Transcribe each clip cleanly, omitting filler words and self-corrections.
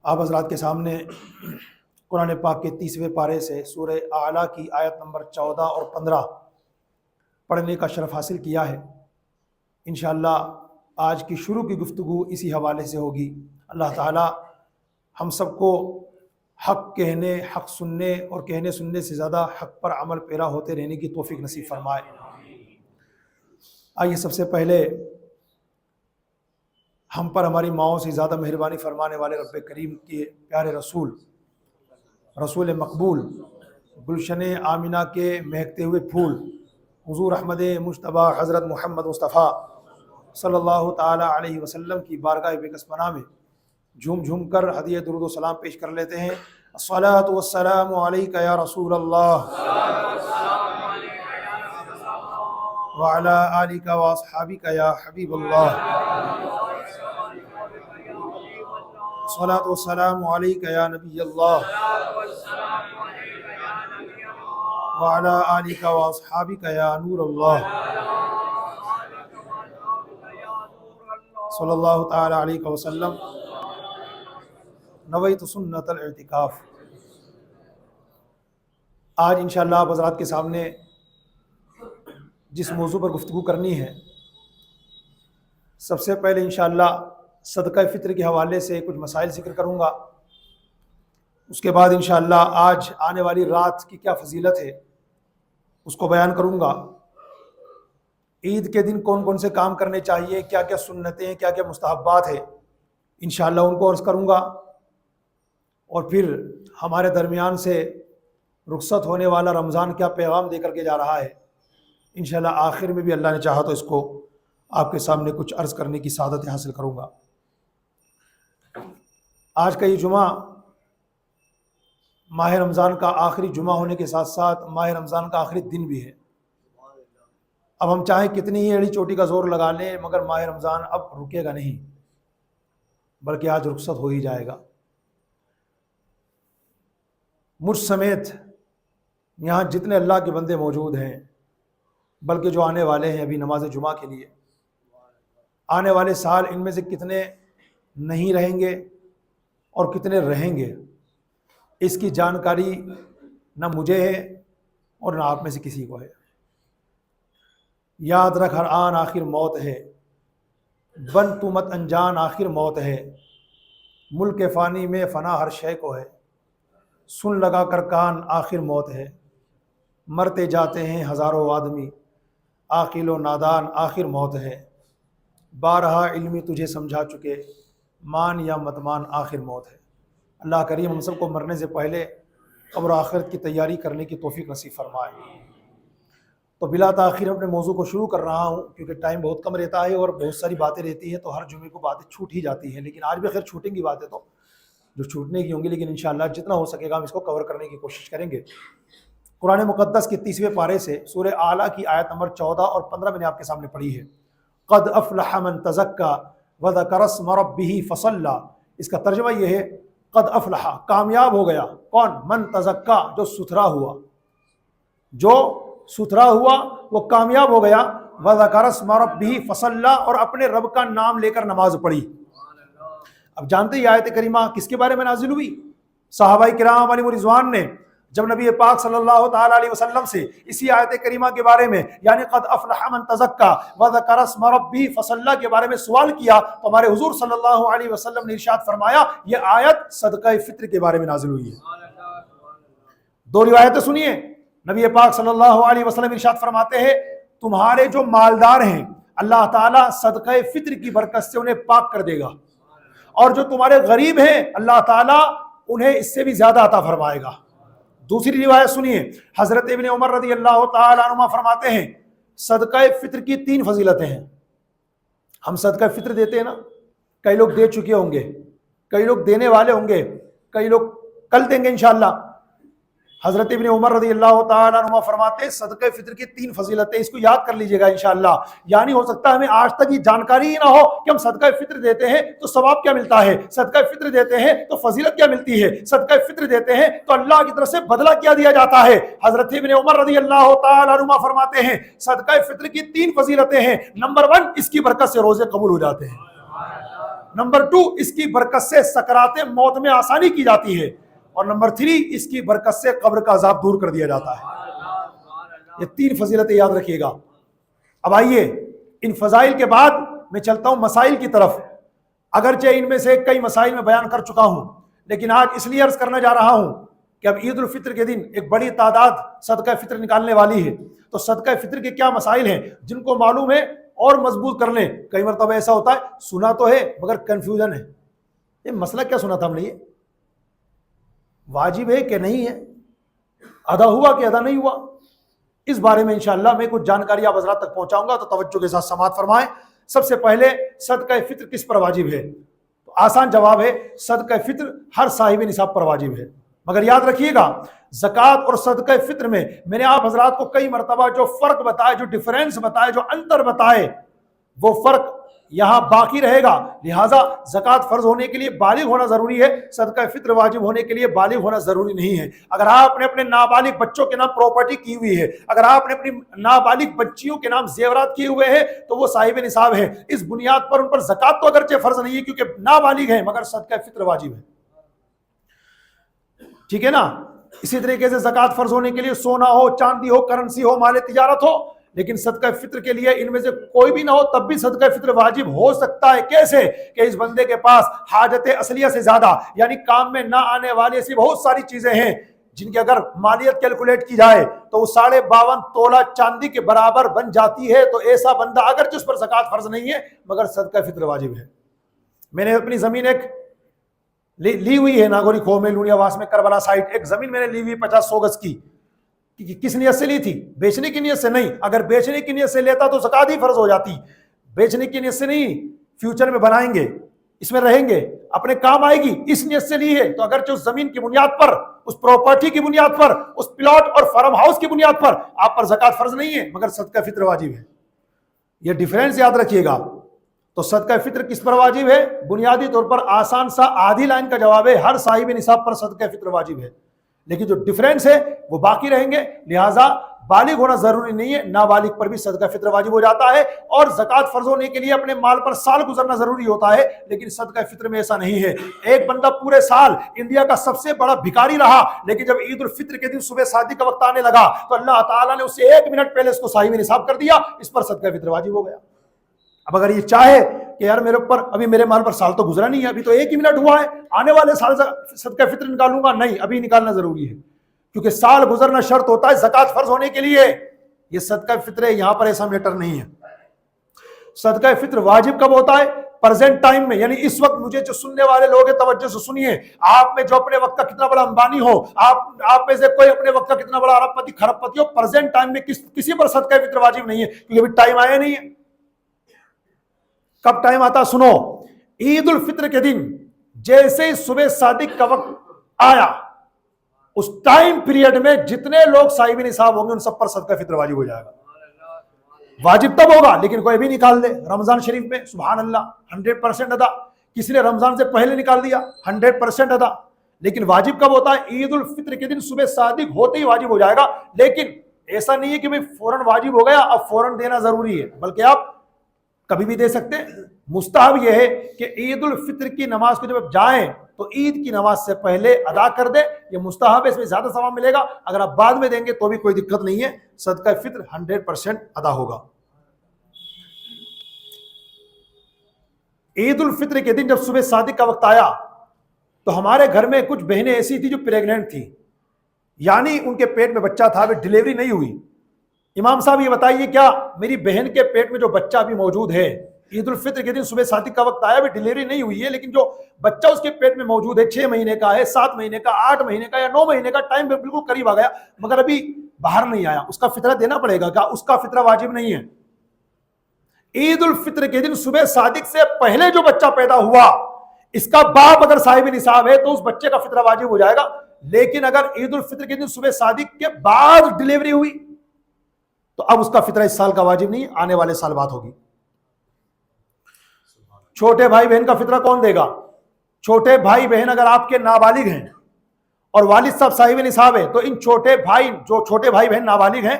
آپ حضرات کے سامنے قرآن پاک کے 30ویں پارے سے سورہ اعلیٰ کی آیت نمبر 14 اور 15 پڑھنے کا شرف حاصل کیا ہے۔ انشاءاللہ آج کی شروع کی گفتگو اسی حوالے سے ہوگی۔ اللہ تعالی ہم سب کو حق کہنے، حق سننے اور کہنے سننے سے زیادہ حق پر عمل پیرا ہوتے رہنے کی توفیق نصیب فرمائے۔ آئیے سب سے پہلے ہم پر ہماری ماؤں سے زیادہ مہربانی فرمانے والے رب کریم کے پیارے رسول مقبول، گلشن آمنہ کے مہکتے ہوئے پھول، حضور احمد مجتبی حضرت محمد مصطفیٰ صلی اللہ تعالی علیہ وسلم کی بارگاہ بےکس پناہ میں جھوم جھوم کر ہدیہ درود و سلام پیش کر لیتے ہیں۔ الصلاۃ والسلام علیک یا رسول اللہ وعلی آلک واصحابک یا حبیب اللہ، الصلاۃ والسلام علیک یا نبی اللہ وعلی آلک واصحابک یا نور اللہ، صلی اللہ تعالی علیہ وسلم۔ نویت سنت الاعتکاف۔ آج انشاءاللہ آپ حضرات کے سامنے جس موضوع پر گفتگو کرنی ہے، سب سے پہلے انشاءاللہ صدقہ فطر کے حوالے سے کچھ مسائل ذکر کروں گا۔ اس کے بعد انشاءاللہ آج آنے والی رات کی کیا فضیلت ہے اس کو بیان کروں گا۔ عید کے دن کون کون سے کام کرنے چاہیے، کیا کیا سنتیں ہیں، کیا کیا مستحبات ہیں، انشاءاللہ ان کو عرض کروں گا۔ اور پھر ہمارے درمیان سے رخصت ہونے والا رمضان کیا پیغام دے کر کے جا رہا ہے، انشاءاللہ آخر میں بھی اللہ نے چاہا تو اس کو آپ کے سامنے کچھ عرض کرنے کی سعادت حاصل کروں گا۔ آج کا یہ جمعہ ماہ رمضان کا آخری جمعہ ہونے کے ساتھ ساتھ ماہ رمضان کا آخری دن بھی ہے۔ اب ہم چاہیں کتنی ہی ایڑی چوٹی کا زور لگا لیں مگر ماہ رمضان اب رکے گا نہیں، بلکہ آج رخصت ہو ہی جائے گا۔ مجھ سمیت یہاں جتنے اللہ کے بندے موجود ہیں، بلکہ جو آنے والے ہیں ابھی نماز جمعہ کے لیے، آنے والے سال ان میں سے کتنے نہیں رہیں گے اور کتنے رہیں گے، اس کی جانکاری نہ مجھے ہے اور نہ آپ میں سے کسی کو ہے۔ یاد رکھ ہر آن آخر موت ہے، بن تو مت انجان آخر موت ہے، ملک فانی میں فنا ہر شے کو ہے، سن لگا کر کان آخر موت ہے، مرتے جاتے ہیں ہزاروں آدمی، عاقل و نادان آخر موت ہے، بارہا علمی تجھے سمجھا چکے، مان یا مت مان آخر موت ہے۔ اللہ کریم ہم سب کو مرنے سے پہلے قبر و آخرت کی تیاری کرنے کی توفیق نصیب فرمائے۔ تو بلا تاخیر اپنے موضوع کو شروع کر رہا ہوں، کیونکہ ٹائم بہت کم رہتا ہے اور بہت ساری باتیں رہتی ہیں تو ہر جمعے کو باتیں چھوٹ ہی جاتی ہیں، لیکن آج بھی خیر چھوٹیں گی باتیں تو جو چھوٹنے کی ہوں گی، لیکن انشاءاللہ جتنا ہو سکے گا ہم اس کو کور کرنے کی کوشش کریں گے۔ قرآن مقدس کے 30ویں پارے سے سورہ اعلیٰ کی آیت نمبر 14 اور 15 میں نے آپ کے سامنے پڑھی ہے۔ قد افلح من تزکا وذکر اسم ربہ فصلی۔ اس کا ترجمہ یہ ہے قد افلح، کامیاب ہو گیا کون؟ من تزکا، جو ستھرا ہوا، جو ستھرا ہوا وہ کامیاب ہو گیا۔ وذکر اسم ربہ فصلی، اور اپنے رب کا نام لے کر نماز پڑھی۔ اب جانتے ہیں یہ آیت کریمہ کس کے بارے میں نازل ہوئی؟ صحابہ کرام علیہم رضوان نے جب نبی پاک صلی اللہ تعالی علیہ وسلم سے اسی آیت کریمہ کے بارے میں، یعنی قد افلح من تزکا وذکر اسم ربہ فصلی کے بارے میں سوال کیا تو ہمارے حضور صلی اللہ علیہ وسلم نے ارشاد فرمایا یہ آیت صدقہ فطر کے بارے میں نازل ہوئی ہے۔ دو روایتیں سنیے، نبی پاک صلی اللہ علیہ وسلم ارشاد فرماتے ہیں تمہارے جو مالدار ہیں اللہ تعالیٰ صدقہ فطر کی برکت سے انہیں پاک کر دے گا، اور جو تمہارے غریب ہیں اللہ تعالیٰ انہیں اس سے بھی زیادہ عطا فرمائے گا۔ دوسری روایت سنیے، حضرت ابن عمر رضی اللہ تعالیٰ عنہما فرماتے ہیں صدقہ فطر کی 3 فضیلتیں ہیں۔ ہم صدقہ فطر دیتے ہیں نا، کئی لوگ دے چکے ہوں گے، کئی لوگ دینے والے ہوں گے، کئی لوگ کل دیں گے انشاءاللہ۔ حضرت ابن عمر رضی اللہ تعالیٰ عنہ فرماتے ہیں صدقہ فطر کی 3 فضیلتیں، اس کو یاد کر لیجئے گا انشاءاللہ۔ یعنی ہو سکتا ہے ہمیں آج تک یہ جانکاری ہی نہ ہو کہ ہم صدقہ فطر دیتے ہیں تو ثواب کیا ملتا ہے، صدقہ فطر دیتے ہیں تو فضیلت کیا ملتی ہے، صدقہ فطر دیتے ہیں تو اللہ کی طرف سے بدلہ کیا دیا جاتا ہے۔ حضرت ابن عمر رضی اللہ تعالیٰ عنہ فرماتے ہیں صدقہ فطر کی 3 فضیلتیں ہیں۔ نمبر 1، اس کی برکت سے روزے قبول ہو جاتے ہیں۔ نمبر 2 اس کی برکت سے سکرات موت میں آسانی کی جاتی ہے، اور نمبر 3 اس کی برکت سے قبر کا عذاب دور کر دیا جاتا ہے۔ یہ 3 فضیلتیں یاد رکھیے گا۔ اب آئیے ان فضائل کے بعد میں چلتا ہوں مسائل کی طرف، اگرچہ ان میں سے کئی مسائل میں بیان کر چکا ہوں، لیکن آج اس لیے عرض کرنا جا رہا ہوں کہ اب عید الفطر کے دن ایک بڑی تعداد صدقہ فطر نکالنے والی ہے، تو صدقہ فطر کے کیا مسائل ہیں جن کو معلوم ہے اور مضبوط کر لیں۔ کئی مرتبہ ایسا ہوتا ہے سنا تو ہے مگر کنفیوژن ہے، یہ مسئلہ کیا سنا تھا ہم نے، یہ واجب ہے کہ نہیں ہے، ادا ہوا کہ ادا نہیں ہوا، اس بارے میں انشاءاللہ میں کچھ جانکاری آپ حضرات تک پہنچاؤں گا، تو توجہ کے ساتھ سماعت فرمائیں۔ سب سے پہلے صدقہ فطر کس پر واجب ہے؟ تو آسان جواب ہے صدقہ فطر ہر صاحب نصاب پر واجب ہے، مگر یاد رکھیے گا زکوٰۃ اور صدقہ فطر میں نے آپ حضرات کو کئی مرتبہ جو فرق بتایا، جو ڈیفرنس بتائے، جو انتر بتائے، وہ فرق یہاں باقی رہے گا۔ لہٰذا زکوٰۃ فرض ہونے کے لیے بالغ ہونا ضروری ہے، صدقہ فطر واجب ہونے کے لیے بالغ ہونا ضروری نہیں ہے۔ اگر آپ نے اپنے نابالغ بچوں کے نام پراپرٹی کی ہوئی ہے، اگر آپ نے اپنی نابالغ بچیوں کے نام زیورات کیے ہوئے ہیں، تو وہ صاحب نصاب ہے، اس بنیاد پر ان پر زکوٰۃ تو اگرچہ فرض نہیں ہے کیونکہ نابالغ ہیں، مگر صدقہ فطر واجب ہے، ٹھیک ہے نا۔ اسی طریقے سے زکوٰۃ فرض ہونے کے لیے سونا ہو، چاندی ہو، کرنسی ہو، مال تجارت ہو، لیکن صدقہ فطر کے لیے ان میں سے کوئی بھی نہ ہو تب بھی صدقہ فطر واجب ہو سکتا ہے۔ کیسے کہ اس بندے کے پاس حاجت اصلیہ سے زیادہ یعنی کام میں نہ آنے والی ایسی بہت ساری چیزیں ہیں جن کی اگر مالیت کیلکولیٹ کی جائے تو وہ 52.5 تولہ چاندی کے برابر بن جاتی ہے، تو ایسا بندہ اگر جس پر زکوٰۃ فرض نہیں ہے مگر صدقہ فطر واجب ہے۔ میں نے اپنی زمین ایک لی ہوئی ہے ناگوری کھو میں، لونیا واس میں، کربلا سائٹ، ایک زمین میں نے لی ہوئی 50-100 گز کی، کس نیت سے لی تھی؟ بیچنے کی نیت سے نہیں، اگر بیچنے کی نیت سے لیتا تو زکوٰۃ ہی فرض ہو جاتی، بیچنے کی نیت سے نہیں، فیوچر میں بنائیں گے، اس میں رہیں گے، اپنے کام آئے گی، اس نیت سے لی ہے، تو اگرچہ اس زمین کی بنیاد پر، اس پراپرٹی کی بنیاد پر، اس پلاٹ اور فارم ہاؤس کی بنیاد پر آپ پر زکوٰۃ فرض نہیں ہے مگر صدقہ فطر واجب ہے۔ یہ ڈیفرنس یاد رکھیے گا۔ تو صدقہ فطر کس پر واجب ہے؟ بنیادی طور پر آسان سا آدھی لائن کا جواب ہے ہر صاحب نصاب پر صدقہ فطر واجب ہے، لیکن جو ڈیفرنس ہے وہ باقی رہیں گے۔ لہٰذا بالغ ہونا ضروری نہیں ہے، نابالغ پر بھی صدقہ فطر واجب ہو جاتا ہے، اور زکوٰۃ فرض ہونے کے لیے اپنے مال پر سال گزرنا ضروری ہوتا ہے، لیکن صدقہ فطر میں ایسا نہیں ہے۔ ایک بندہ پورے سال انڈیا کا سب سے بڑا بھکاری رہا، لیکن جب عید الفطر کے دن صبح صادق کا وقت آنے لگا تو اللہ تعالیٰ نے اسے 1 منٹ پہلے اس کو صاحب نصاب کر دیا، اس پر صدقہ فطر واجب ہو گیا۔ اب اگر یہ چاہے کہ یار میرے اوپر ابھی میرے مال پر سال تو گزرا نہیں ہے، ابھی تو 1 ہی منٹ ہوا ہے، آنے والے سال صدقہ فطر نکالوں گا، نہیں، ابھی نکالنا ضروری ہے، کیونکہ سال گزرنا شرط ہوتا ہے زکوٰۃ فرض ہونے کے لیے۔ یہ صدقہ فطر ہے، یہاں پر ایسا میٹر نہیں ہے۔ صدقہ فطر واجب کب ہوتا ہے؟ پریزنٹ ٹائم میں، یعنی اس وقت مجھے جو سننے والے لوگ ہیں توجہ سے سنیے، آپ میں جو اپنے وقت کا کتنا بڑا امبانی ہو، آپ میں سے کوئی اپنے وقت کا کتنا بڑا ارب پتی کھرب پتی ہو، پریزنٹ ٹائم میں کسی پر صدقہ فطر واجب نہیں ہے، کیونکہ ابھی ٹائم آیا نہیں ہے۔ کب ٹائم آتا سنو، عید الفطر کے دن جیسے ہی صبح صادق کا وقت آیا، اس ٹائم پیریڈ میں جتنے لوگ صاحب نصاب ہوں گے ان سب پر صدقہ فطر واجب ہو جائے گا۔ واجب تب ہوگا لیکن کوئی بھی نکال دے، رمضان شریف میں سبحان اللہ 100% ادا، کسی نے رمضان سے پہلے نکال دیا 100% ادا، لیکن واجب کب ہوتا ہے؟ عید الفطر کے دن صبح صادق ہوتے ہی واجب ہو جائے گا۔ لیکن ایسا نہیں ہے کہ بھائی فوراً واجب ہو گیا اب فوراً دینا ضروری ہے، بلکہ آپ کبھی بھی دے سکتے ہیں۔ مستحب یہ ہے کہ عید الفطر کی نماز کو جب آپ جائیں تو عید کی نماز سے پہلے ادا کر دیں، یہ مستحب ہے، اس میں زیادہ ثواب ملے گا۔ اگر آپ بعد میں دیں گے تو بھی کوئی دقت نہیں ہے، صدقہ فطر 100% ادا ہوگا۔ عید الفطر کے دن جب صبح صادق کا وقت آیا تو ہمارے گھر میں کچھ بہنیں ایسی تھی جو پریگننٹ تھی، یعنی ان کے پیٹ میں بچہ تھا، ابھی ڈلیوری نہیں ہوئی۔ امام صاحب یہ بتائیے کیا میری بہن کے پیٹ میں جو بچہ ابھی موجود ہے، عید الفطر کے دن صبح صادق کا وقت آیا، ابھی ڈلیوری نہیں ہوئی ہے، لیکن جو بچہ اس کے پیٹ میں موجود ہے 6 مہینے کا ہے، 7 مہینے کا، 8 مہینے کا یا 9 مہینے کا، ٹائم بالکل قریب آ گیا مگر ابھی باہر نہیں آیا، اس کا فطرہ دینا پڑے گا کیا؟ اس کا فطرہ واجب نہیں ہے۔ عید الفطر کے دن صبح صادق سے پہلے جو بچہ پیدا ہوا، اس کا باپ اگر صاحب نصاب ہے تو اس بچے کا فطرہ واجب ہو جائے گا، لیکن اگر عید الفطر کے دن صبح صادق کے بعد ڈلیوری ہوئی تو اب اس کا فطرہ اس سال کا واجب نہیں، آنے والے سال بات ہوگی۔ چھوٹے بھائی بہن کا فطرہ کون دے گا؟ چھوٹے بھائی بہن اگر آپ کے نابالغ ہیں اور والد صاحب صاحب نصاب ہے تو ان چھوٹے بھائی بہن نابالغ ہیں،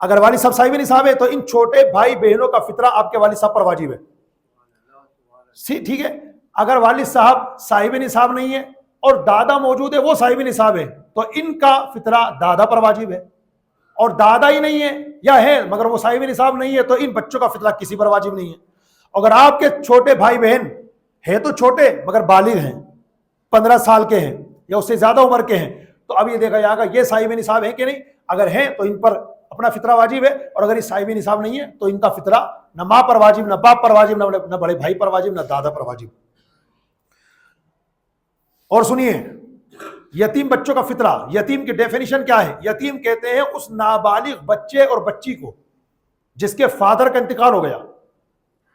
اگر والد صاحب صاحب نصاب ہے تو ان چھوٹے بھائی بہنوں کا فطرہ آپ کے والد صاحب پر واجب ہے۔ ٹھیک ہے، اگر والد صاحب صاحب نصاب نہیں ہے اور دادا موجود ہے وہ صاحب نصاب ہے تو ان کا فطرہ دادا پر واجب ہے، اور دادا ہی نہیں ہے یا ہے مگر وہ صاحب نصاب نہیں ہے تو ان بچوں کا فطرہ کسی پر واجب نہیں ہے۔ اگر آپ کے چھوٹے بھائی بہن ہے تو چھوٹے مگر بالغ ہیں، 15 سال کے ہیں یا اس سے زیادہ عمر کے ہیں، تو اب یہ دیکھا جائے گا یہ صاحب نصاب ہے کہ نہیں، اگر ہیں تو ان پر اپنا فطرہ واجب ہے، اور اگر یہ صاحب نصاب نہیں ہے تو ان کا فطرہ نہ ماں پر واجب، نہ باپ پر واجب، نہ بڑے بھائی پر واجب، نہ دادا پر واجب۔ اور سنیے یتیم بچوں کا فطرہ، یتیم کی ڈیفینیشن کیا ہے؟ یتیم کہتے ہیں اس نابالغ بچے اور بچی کو جس کے فادر کا انتقال ہو گیا۔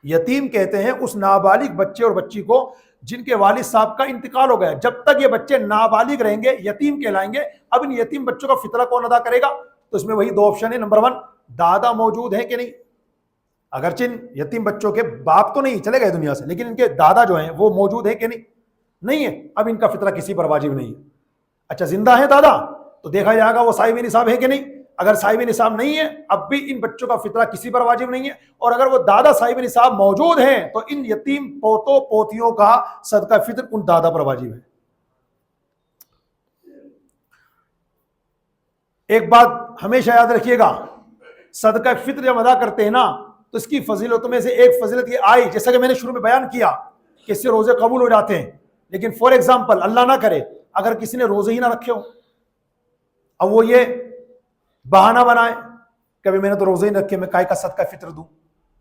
یتیم کہتے ہیں اس نابالغ بچے اور بچی کو جن کے والد صاحب کا انتقال ہو گیا، جب تک یہ بچے نابالغ رہیں گے یتیم کہلائیں گے۔ اب ان یتیم بچوں کا فطرہ کون ادا کرے گا؟ تو اس میں وہی 2 آپشن ہے، نمبر 1 دادا موجود ہے کہ نہیں، اگرچہ یتیم بچوں کے باپ تو نہیں چلے گئے دنیا سے لیکن ان کے دادا جو ہیں وہ موجود ہے کہ نہیں ہے، اب ان کا فطرہ کسی پر واجب نہیں ہے۔ اچھا زندہ ہے دادا تو دیکھا جائے گا وہ صاحب نصاب ہے کہ نہیں، اگر صاحب نصاب نہیں ہے اب بھی ان بچوں کا فطرہ کسی پر واجب نہیں ہے، اور اگر وہ دادا صاحب نصاب موجود ہیں تو ان یتیم پوتوں پوتیوں کا صدقہ فطر ان دادا پر واجب ہے۔ ایک بات ہمیشہ یاد رکھیے گا، صدقہ فطر جب ادا کرتے ہیں نا تو اس کی فضیلتوں میں سے ایک فضیلت یہ آئی، جیسا کہ میں نے شروع میں بیان کیا کہ اس سے روزے قبول ہو جاتے ہیں، لیکن فار ایگزامپل اللہ نہ کرے اگر کسی نے روزے ہی نہ رکھے ہو، اب وہ یہ بہانہ بنائے کبھی میں نے تو روزے ہی رکھے میں کائے کا صدقہ فطر دوں،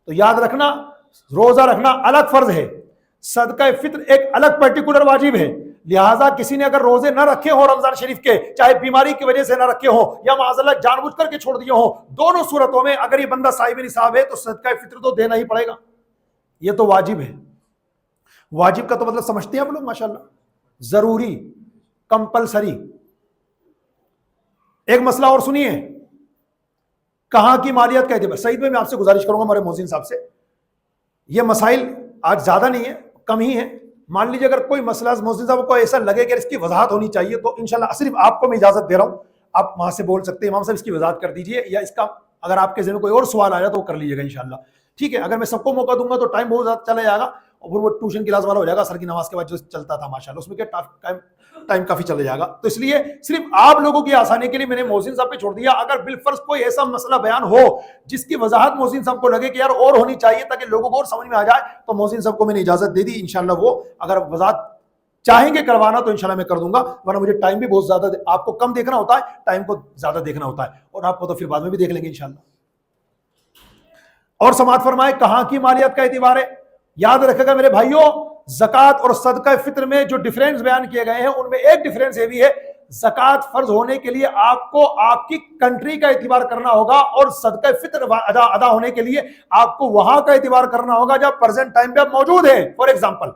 تو یاد رکھنا روزہ رکھنا الگ فرض ہے، صدقہ فطر ایک الگ پرٹیکولر واجب ہے۔ لہٰذا کسی نے اگر روزے نہ رکھے ہوں رمضان شریف کے، چاہے بیماری کی وجہ سے نہ رکھے ہوں یا معاذ اللہ جان بوجھ کر کے چھوڑ دیے ہوں، دونوں صورتوں میں اگر یہ بندہ صاحب نصاب ہے تو صدقہ فطر تو دینا ہی پڑے گا، یہ تو واجب ہے۔ واجب کا تو مطلب سمجھتے ہیں آپ لوگ ماشاءاللہ، ضروری، کمپلسری۔ ایک مسئلہ اور سنیے، کہاں کی مالیت کا اعتبار، سعید میں آپ سے گزارش کروں گا ہمارے مؤذن صاحب سے، یہ مسائل آج زیادہ نہیں ہے کم ہی ہے، مان لیجیے اگر کوئی مسئلہ مؤذن صاحب کو ایسا لگے کہ اس کی وضاحت ہونی چاہیے تو انشاءاللہ صرف آپ کو میں اجازت دے رہا ہوں، آپ وہاں سے بول سکتے ہیں امام صاحب اس کی وضاحت کر دیجئے، یا اس کا اگر آپ کے ذہن میں کوئی اور سوال آیا تو وہ کر لیجیے گا انشاءاللہ، ٹھیک ہے۔ اگر میں سب کو موقع دوں گا تو ٹائم بہت زیادہ چلا جائے گا اور پھر وہ ٹیوشن کلاس والا ہو جائے گا، سر کی نماز کے بعد جو چلتا تھا ماشاءاللہ اس میں کیا ٹائم کافی چلا جائے گا، تو اس لیے صرف آپ لوگوں کی آسانی کے لیے میں نے مؤذن صاحب پہ چھوڑ دیا۔ اگر بالفرض کوئی ایسا مسئلہ بیان ہو جس کی وضاحت مؤذن صاحب کو لگے کہ یار اور ہونی چاہیے تاکہ لوگوں کو اور سمجھ میں آ جائے تو مؤذن صاحب کو میں نے اجازت دے دی، انشاءاللہ وہ اگر وضاحت چاہیں گے کروانا تو انشاءاللہ میں کر دوں گا، ورنہ مجھے ٹائم بھی بہت زیادہ آپ کو کم دیکھنا ہوتا ہے، ٹائم کو زیادہ دیکھنا ہوتا ہے، اور آپ کو تو پھر بعد میں بھی دیکھ لیں گے انشاءاللہ۔ اور سماعت فرمائے کہاں کی مالیت کا اعتبار ہے، یاد رکھے گا میرے بھائیوں، زکوٰۃ اور صدقہ فطر میں جو ڈیفرنس بیان کیے گئے ہیں ان میں ایک ڈیفرنس یہ بھی ہے، زکوٰۃ فرض ہونے کے لیے آپ کو آپ کی کنٹری کا اعتبار کرنا ہوگا، اور صدقہ فطر ادا ہونے کے لیے آپ کو وہاں کا اعتبار کرنا ہوگا جب پریزنٹ ٹائم پہ آپ موجود ہیں۔ فار ایگزامپل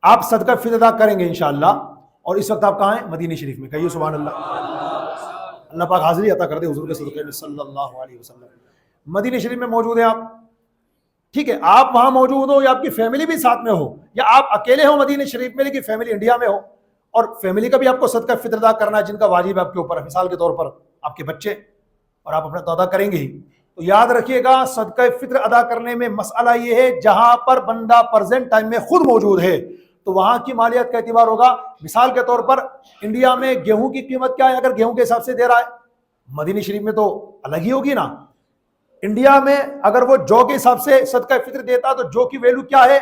آپ صدقہ فطر ادا کریں گے انشاءاللہ اور اس وقت آپ کہاں ہیں؟ مدینہ شریف میں، کہیے سبحان اللہ، اللہ پاک حاضری عطا کر دے حضور کے صدقے میں صلی اللہ علیہ وسلم۔ مدینہ شریف میں موجود ہیں آپ، ٹھیک ہے، آپ وہاں موجود ہو یا آپ کی فیملی بھی ساتھ میں ہو یا آپ اکیلے ہو مدینہ شریف میں لیکن فیملی انڈیا میں ہو، اور فیملی کا بھی آپ کو صدقہ فطر ادا کرنا ہے جن کا واجب ہے آپ کے اوپر، مثال کے طور پر آپ کے بچے، اور آپ اپنا تو ادا کریں گے ہی، تو یاد رکھیے گا صدقہ فطر ادا کرنے میں مسئلہ یہ ہے جہاں پر بندہ پریزنٹ ٹائم میں خود موجود ہے تو وہاں کی مالیت کا اعتبار ہوگا۔ مثال کے طور پر انڈیا میں گیہوں کی قیمت کیا ہے اگر گیہوں کے حساب سے دے رہا ہے، مدینہ شریف میں تو الگ ہی ہوگی نا۔ انڈیا میں اگر وہ جو کے حساب سے صدقہ فطر دیتا تو جو کی ویلو کیا ہے،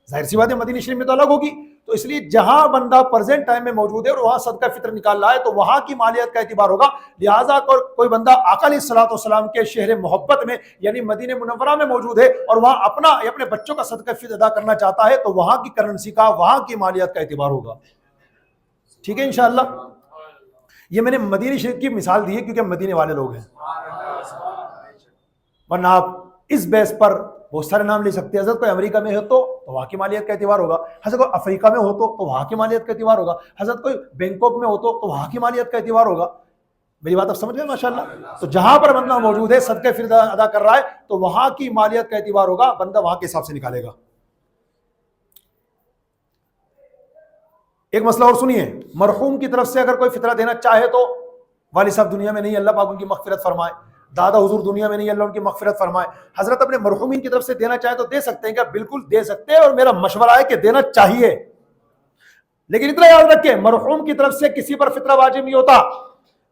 ظاہر سی بات ہے مدینہ شریف میں تو الگ ہوگی، تو اس لیے جہاں بندہ پریزنٹ ٹائم میں موجود ہے اور وہاں صدقہ فطر نکال رہا ہے تو وہاں کی مالیت کا اعتبار ہوگا۔ لہٰذا کوئی بندہ آقا علیہ الصلوۃ والسلام کے شہر محبت میں یعنی مدینہ منورہ میں موجود ہے اور وہاں اپنے بچوں کا صدقہ فطر ادا کرنا چاہتا ہے تو وہاں کی کرنسی کا، وہاں کی مالیت کا اعتبار ہوگا، ٹھیک ہے انشاءاللہ۔ یہ میں نے مدینہ شریف کی مثال دی ہے کیونکہ مدینے والے لوگ ہیں، ورنہ آپ اس بیس پر بہت سارے نام لے سکتے ہیں، حضرت کوئی امریکہ میں ہو تو وہاں کی مالیت کا اعتبار ہوگا، حضرت کوئی افریقہ میں ہو تو وہاں کی مالیت کا اعتبار ہوگا، حضرت کوئی بینکاک میں ہو تو وہاں کی مالیت کا اعتبار ہوگا۔ میری بات آپ سمجھ گئے ماشاءاللہ؟ تو جہاں پر بندہ موجود ہے صدقہ فطر ادا کر رہا ہے تو وہاں کی مالیت کا اعتبار ہوگا، بندہ وہاں کے حساب سے نکالے گا۔ ایک مسئلہ اور سنیے، مرحوم کی طرف سے اگر کوئی فطرہ دینا چاہے تو والد صاحب دنیا میں نہیں، اللہ پاک ان کی مغفرت فرمائے، دادا حضور دنیا میں نہیں، اللہ ان کی مغفرت فرمائے. حضرت اپنے مرحومین کی طرف سے دینا چاہیں تو دے سکتے ہیں کیا؟ بالکل دے سکتے ہیں، اور میرا مشورہ ہے کہ دینا چاہیے. لیکن اتنا یاد رکھیں، مرحوم کی طرف سے کسی پر فطرہ واجب نہیں ہوتا.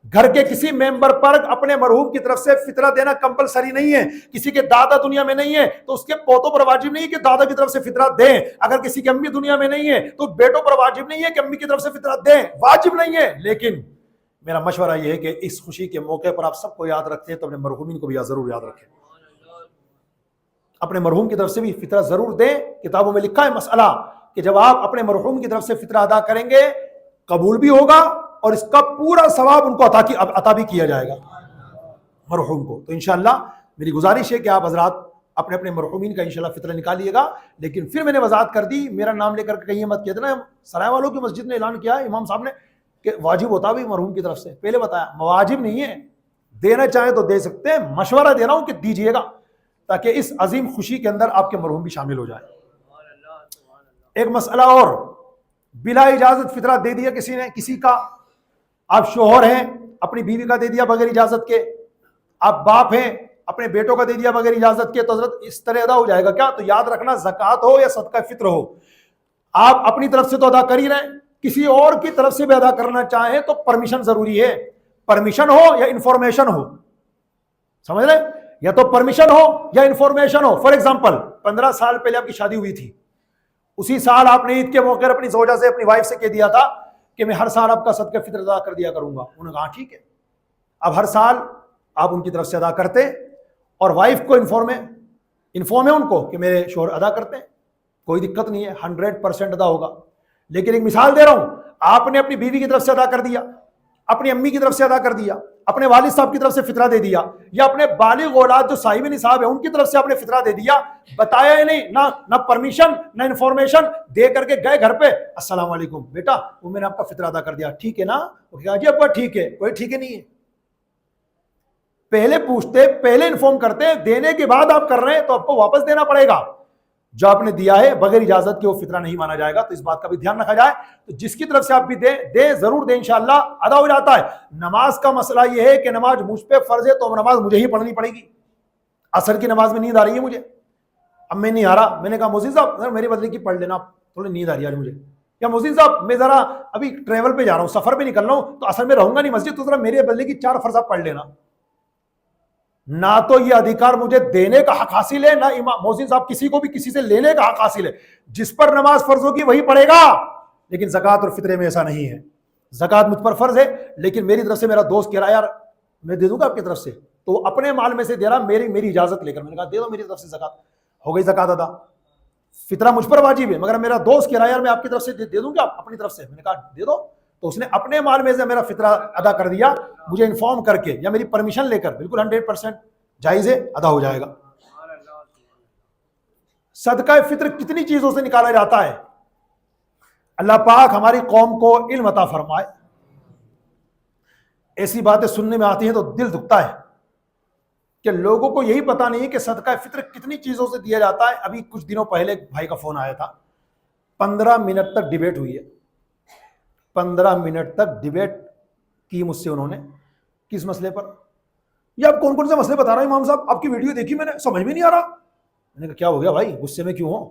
گھر کے کسی ممبر پر اپنے مرحوم کی طرف سے فطرہ دینا کمپلسری نہیں ہے. کسی کے دادا دنیا میں نہیں ہے تو اس کے پوتوں پر واجب نہیں ہے کہ دادا کی طرف سے فطرہ دیں. اگر کسی کی امی دنیا میں نہیں ہے تو بیٹوں پر واجب نہیں ہے کہ امی کی طرف سے فطرہ دیں، واجب نہیں ہے. لیکن میرا مشورہ یہ ہے کہ اس خوشی کے موقع پر آپ سب کو یاد رکھتے ہیں تو اپنے مرحومین کو بھی ضرور یاد رکھیں. اپنے مرحوم کی طرف سے بھی فطرہ ضرور دیں. کتابوں میں لکھا ہے مسئلہ کہ جب آپ اپنے مرحوم کی طرف سے فطرہ ادا کریں گے قبول بھی ہوگا اور اس کا پورا ثواب ان کو عطا بھی کیا جائے گا مرحوم کو. تو انشاءاللہ میری گزارش ہے کہ آپ حضرات اپنے اپنے مرحومین کا انشاءاللہ فطرہ نکالیے گا. لیکن پھر میں نے وضاحت کر دی، میرا نام لے کر کہیں مت کہہ دینا سرائے والوں کی مسجد نے اعلان کیا امام صاحب نے کہ واجب ہوتا بھی مرحوم کی طرف سے. پہلے بتایا واجب نہیں ہے، دینا چاہیں تو دے سکتے ہیں. مشورہ دے رہا ہوں کہ دیجئے گا تاکہ اس عظیم خوشی کے اندر آپ کے مرحوم بھی شامل ہو جائے. ایک مسئلہ اور، بلا اجازت فطرہ دے دیا کسی نے، کسی کا، آپ شوہر ہیں اپنی بیوی کا دے دیا بغیر اجازت کے، آپ باپ ہیں اپنے بیٹوں کا دے دیا بغیر اجازت کے، تو حضرت اس طرح ادا ہو جائے گا کیا؟ تو یاد رکھنا زکوٰۃ ہو یا صدقہ فطر ہو، آپ اپنی طرف سے تو ادا کر ہی رہے ہیں، کسی اور کی طرف سے بھی ادا کرنا چاہیں تو پرمیشن ضروری ہے. پرمیشن ہو یا انفارمیشن ہو، سمجھ رہے؟ یا تو پرمیشن ہو یا انفارمیشن ہو. فار ایگزامپل 15 سال پہلے آپ کی شادی ہوئی تھی، اسی سال آپ نے عید کے موقع پر اپنی زوجہ سے، اپنی وائف سے کہہ دیا تھا کہ میں ہر سال آپ کا صدقہ فطر ادا کر دیا کروں گا. انہوں نے کہا ٹھیک ہے. اب ہر سال آپ ان کی طرف سے ادا کرتے اور وائف کو انفارم ہے ان کو کہ میرے شوہر ادا کرتے ہیں، کوئی دقت نہیں ہے، 100% ادا ہوگا. لیکن ایک مثال دے رہا ہوں، آپ نے اپنی بیوی کی طرف سے ادا کر دیا، اپنی امی کی طرف سے ادا کر دیا، اپنے والد صاحب کی طرف سے فطرہ دے دیا، یا اپنے بالغ اولاد جو صاحب نصاب ہے ان کی طرف سے آپ نے فطرہ دے دیا، بتایا ہی نہیں، نہ پرمیشن نہ انفارمیشن، دے کر کے گئے گھر پہ، السلام علیکم بیٹا وہ میں نے آپ کا فطرہ ادا کر دیا، ٹھیک ہے نا؟ وہ کہا جی ابا ٹھیک ہے. کوئی ٹھیک ہے نہیں ہے. پہلے پوچھتے، پہلے انفارم کرتے، دینے کے بعد آپ کر رہے ہیں تو آپ کو واپس دینا پڑے گا. جو آپ نے دیا ہے بغیر اجازت کے وہ فطرہ نہیں مانا جائے گا. تو اس بات کا بھی دھیان رکھا جائے. تو جس کی طرف سے آپ بھی دیں ضرور دیں، انشاءاللہ ادا ہو جاتا ہے. نماز کا مسئلہ یہ ہے کہ نماز مجھ پہ فرض ہے تو نماز مجھے ہی پڑھنی پڑے گی. عصر کی نماز میں نیند آ رہی ہے مجھے، اب میں نہیں آ رہا، میں نے کہا مؤذن صاحب میری بدلے کی پڑھ لینا، تھوڑی نیند آ رہی ہے مجھے، یا مؤذن صاحب میں ذرا ابھی ٹریول پہ جا رہا ہوں، سفر پہ نکل رہا ہوں تو اصل میں رہوں گا نہیں مسجد، تو ذرا میرے بدلے کی 4 فرض آپ پڑھ لینا. نہ تو یہ ادھیکار مجھے دینے کا حق حاصل ہے، نہ امام مؤذن صاحب کسی کو بھی کسی سے لینے کا حق حاصل ہے. جس پر نماز فرض ہوگی وہی پڑھے گا. لیکن زکوٰۃ اور فطرے میں ایسا نہیں ہے. زکوٰۃ مجھ پر فرض ہے لیکن میری طرف سے میرا دوست کہہ رہا ہے یار میں دے دوں گا آپ کی طرف سے، تو اپنے مال میں سے دے رہا، میری اجازت لے کر. میں نے کہا دے دو میری طرف سے زکوٰۃ، ہو گئی زکوٰۃ ادا. فطرہ مجھ پر واجب ہے مگر میرا دوست کہہ رہا ہے یار میں آپ کی طرف سے دے دوں گا اپنی طرف سے. میں نے کہا دے دو. تو اس نے اپنے مال میں سے میرا فطرہ ادا کر دیا، مجھے انفارم کر کے یا میری پرمیشن لے کر، بالکل 100% جائز ہے، ادا ہو جائے گا. صدقہ فطر کتنی چیزوں سے نکالا جاتا ہے. اللہ پاک ہماری قوم کو علم عطا فرمائے. ایسی باتیں سننے میں آتی ہیں تو دل دکھتا ہے کہ لوگوں کو یہی پتا نہیں کہ صدقہ فطر کتنی چیزوں سے دیا جاتا ہے. ابھی کچھ دنوں پہلے بھائی کا فون آیا تھا، 15 منٹ تک ڈیبیٹ ہوئی ہے. 15 منٹ تک ڈیبیٹ کی مجھ سے انہوں نے. کس مسئلے پر؟ یہ آپ کون کون سے مسئلے بتا رہے ہیں امام صاحب؟ آپ کی ویڈیو دیکھی میں نے، سمجھ میں نہیں آ رہا. میں نے کہا کیا ہو گیا بھائی، غصے میں کیوں ہو؟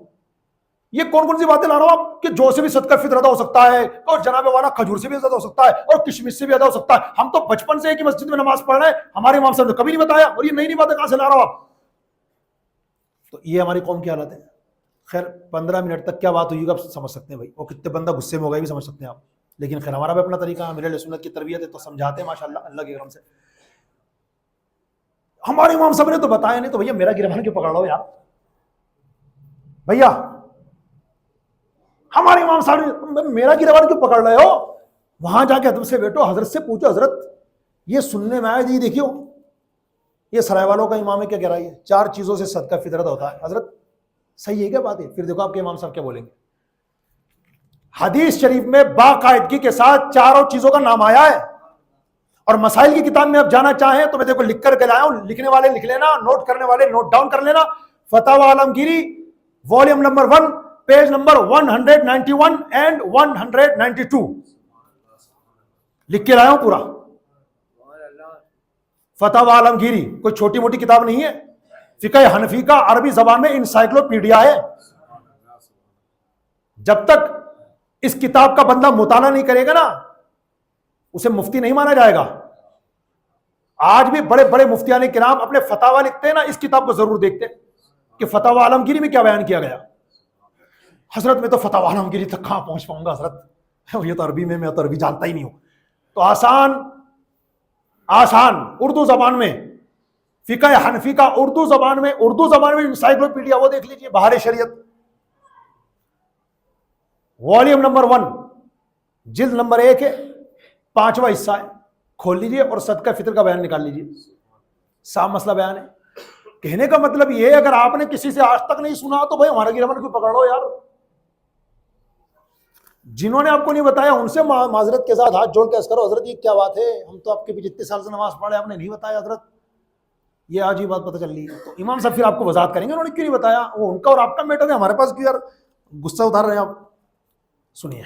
یہ کون کون سی باتیں لا رہا ہوں آپ کہ جو سے بھی صدقہ فطر ادا ہو سکتا ہے، اور جناب والا کھجور سے بھی ادا ہو سکتا ہے، اور کشمش سے بھی ادا ہو سکتا ہے. ہم تو بچپن سے ایک ہی مسجد میں نماز پڑھ رہے ہیں، ہمارے امام صاحب نے کبھی نہیں بتایا، اور یہ نئی نئی باتیں کہاں سے لا رہا ہوں آپ؟ تو یہ ہماری قوم کی حالت ہے. خیر 15 منٹ تک کیا بات ہوئی گا آپ سمجھ سکتے ہیں بھائی، وہ کتنے بندہ غصے میں ہو گئے بھی سمجھ سکتے ہیں آپ. لیکن خیر ہمارا بھی اپنا طریقہ ہے، میرے علیہ سنت کی تربیت ہے تو سمجھاتے ہیں ماشاءاللہ اللہ کے کرم سے. ہمارے امام صاحب نے تو بتایا نہیں، تو بھیا میرا گربان کیوں پکڑ رہا ہو یار؟ بھیا ہمارے امام صاحب نے میرا گربان کیوں پکڑ رہے ہو؟ وہاں جا کے حضرت سے بیٹھو، حضرت سے پوچھو حضرت یہ سننے میں آیا جی دیکھیو یہ سرائے والوں کا امام ہے کیا کہہ رہا ہے 4 چیزوں سے صدقہ فطرت ہوتا ہے. حضرت صحیح ہے کیا بات ہے؟ پھر دیکھو آپ کے امام صاحب کیا بولیں گے. حدیث شریف میں باقاعدگی کے ساتھ 4 چیزوں کا نام آیا ہے. اور مسائل کی کتاب میں آپ جانا چاہیں تو میں دیکھو لکھ کر کے لایا ہوں، لکھنے والے لکھ لینا، نوٹ کرنے والے نوٹ ڈاؤن کر لینا. Fatawa Alamgiri volume number 1 page number 191 and 192 لکھ کے لایا ہوں پورا. فتح عالمگیری کوئی چھوٹی موٹی کتاب نہیں ہے، فقہ حنفی کا عربی زبان میں انسائکلوپیڈیا ہے. جب تک اس کتاب کا بندہ مطالعہ نہیں کرے گا نا اسے مفتی نہیں مانا جائے گا. آج بھی بڑے بڑے مفتیان کرام اپنے فتاوا لکھتے ہیں نا، اس کتاب کو ضرور دیکھتے ہیں کہ فتح عالمگیری میں کیا بیان کیا گیا. حضرت میں تو فتح عالمگیری تک کہاں پہنچ پاؤں گا حضرت، یہ تو عربی میں تو عربی جانتا ہی نہیں ہوں. تو آسان اردو زبان میں فقہ حنفی کا اردو زبان میں انسائکلوپیڈیا وہ دیکھ لیجئے، بہار شریعت والیوم نمبر 1 جلد نمبر 1 ہے، 5واں حصہ ہے، کھول لیجئے اور صدقہ فطر کا بیان نکال لیجئے. صاف مسئلہ بیان ہے. کہنے کا مطلب یہ ہے اگر آپ نے کسی سے آج تک نہیں سنا تو بھائی ہمارا گرمن کو پکڑ لو یار. جنہوں نے آپ کو نہیں بتایا ان سے معذرت کے ساتھ ہاتھ جوڑ کے عرض کرو حضرت یہ کیا بات ہے، ہم تو آپ کے پیچھے اتنے سال سے نماز پڑھے، آپ نے نہیں بتایا حضرت، یہ آج ہی بات پتہ چل رہی ہے. تو امام صاحب پھر آپ کو وضاحت کریں گے انہوں نے کیوں نہیں بتایا، وہ ان کا اور آپ کا میٹر ہے، ہمارے پاس کیوں یار غصہ اتار رہے ہیں آپ. سنیے،